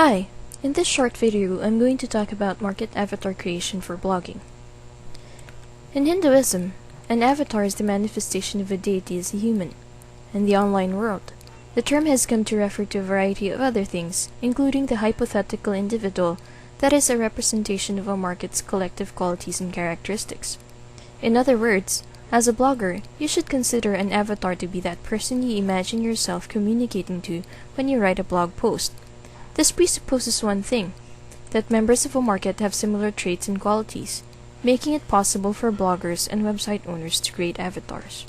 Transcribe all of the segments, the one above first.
Hi! In this short video, I'm going to talk about market avatar creation for blogging. In Hinduism, an avatar is the manifestation of a deity as a human. In the online world, the term has come to refer to a variety of other things, including the hypothetical individual that is a representation of a market's collective qualities and characteristics. In other words, as a blogger, you should consider an avatar to be that person you imagine yourself communicating to when you write a blog post. This presupposes one thing, that members of a market have similar traits and qualities, making it possible for bloggers and website owners to create avatars.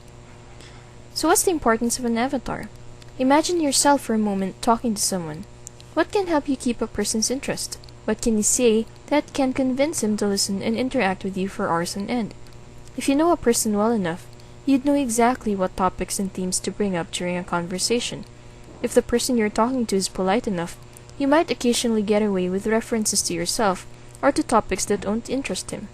So what's the importance of an avatar? Imagine yourself for a moment talking to someone. What can help you keep a person's interest? What can you say that can convince him to listen and interact with you for hours on end? If you know a person well enough, you'd know exactly what topics and themes to bring up during a conversation. If the person you're talking to is polite enough, you might occasionally get away with references to yourself or to topics that don't interest him.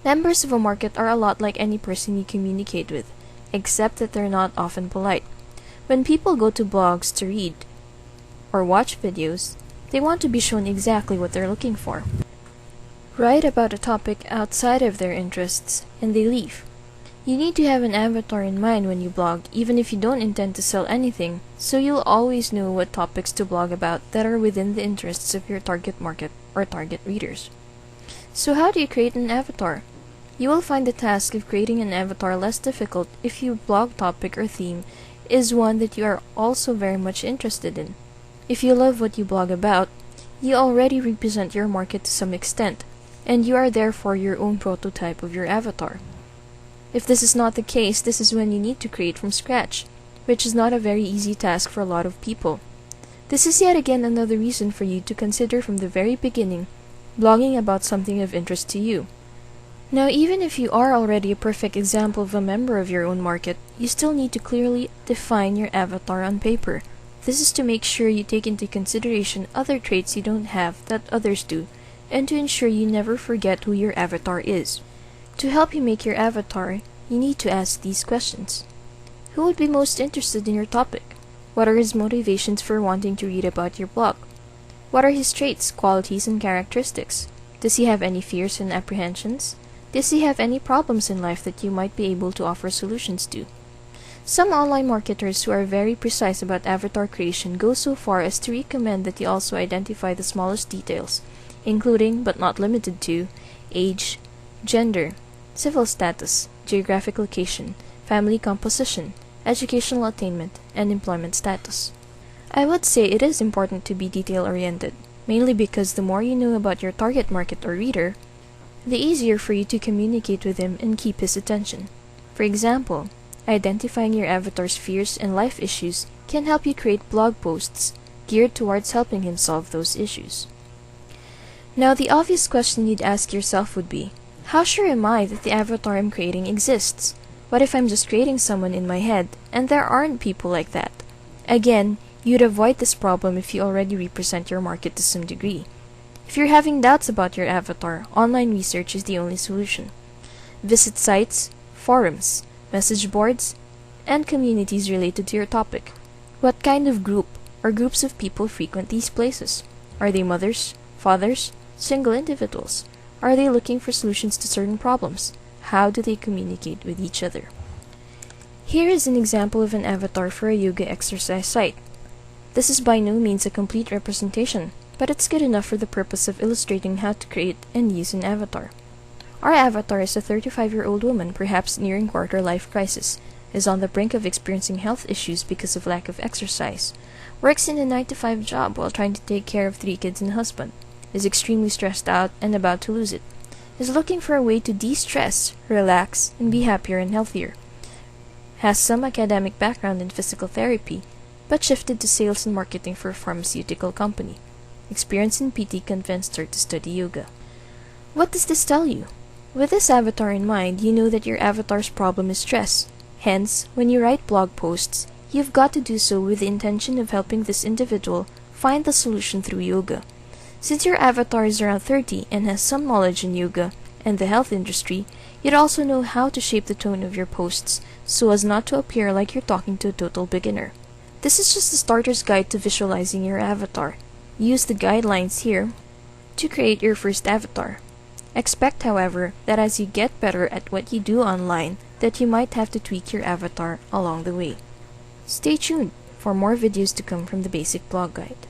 Members of a market are a lot like any person you communicate with, except that they're not often polite. When people go to blogs to read or watch videos, they want to be shown exactly what they're looking for. Write about a topic outside of their interests, and they leave. You need to have an avatar in mind when you blog, even if you don't intend to sell anything, so you'll always know what topics to blog about that are within the interests of your target market or target readers. So how do you create an avatar? You will find the task of creating an avatar less difficult if your blog topic or theme is one that you are also very much interested in. If you love what you blog about, you already represent your market to some extent, and you are therefore your own prototype of your avatar. If this is not the case, this is when you need to create from scratch, which is not a very easy task for a lot of people. This is yet again another reason for you to consider from the very beginning blogging about something of interest to you. Now, even if you are already a perfect example of a member of your own market, you still need to clearly define your avatar on paper. This is to make sure you take into consideration other traits you don't have that others do, and to ensure you never forget who your avatar is. To help you make your avatar, you need to ask these questions. Who would be most interested in your topic? What are his motivations for wanting to read about your blog? What are his traits, qualities, and characteristics? Does he have any fears and apprehensions? Does he have any problems in life that you might be able to offer solutions to? Some online marketers who are very precise about avatar creation go so far as to recommend that you also identify the smallest details, including, but not limited to, age, gender, civil status, geographic location, family composition, educational attainment, and employment status. I would say it is important to be detail-oriented, mainly because the more you know about your target market or reader, the easier for you to communicate with him and keep his attention. For example, identifying your avatar's fears and life issues can help you create blog posts geared towards helping him solve those issues. Now, the obvious question you'd ask yourself would be, how sure am I that the avatar I'm creating exists? What if I'm just creating someone in my head, and there aren't people like that? Again, you'd avoid this problem if you already represent your market to some degree. If you're having doubts about your avatar, online research is the only solution. Visit sites, forums, message boards, and communities related to your topic. What kind of group or groups of people frequent these places? Are they mothers, fathers, single individuals? Are they looking for solutions to certain problems? How do they communicate with each other? Here is an example of an avatar for a yoga exercise site. This is by no means a complete representation, but it's good enough for the purpose of illustrating how to create and use an avatar. Our avatar is a 35-year-old woman, perhaps nearing quarter-life crisis, is on the brink of experiencing health issues because of lack of exercise, works in a 9-to-5 job while trying to take care of 3 kids and a husband, is extremely stressed out and about to lose it, is looking for a way to de-stress, relax, and be happier and healthier, has some academic background in physical therapy, but shifted to sales and marketing for a pharmaceutical company. Experience in PT convinced her to study yoga. What does this tell you? With this avatar in mind, you know that your avatar's problem is stress. Hence, when you write blog posts, you've got to do so with the intention of helping this individual find the solution through yoga. Since your avatar is around 30 and has some knowledge in yoga and the health industry, you'd also know how to shape the tone of your posts so as not to appear like you're talking to a total beginner. This is just a starter's guide to visualizing your avatar. Use the guidelines here to create your first avatar. Expect, however, that as you get better at what you do online, that you might have to tweak your avatar along the way. Stay tuned for more videos to come from the Basic Blog Guide.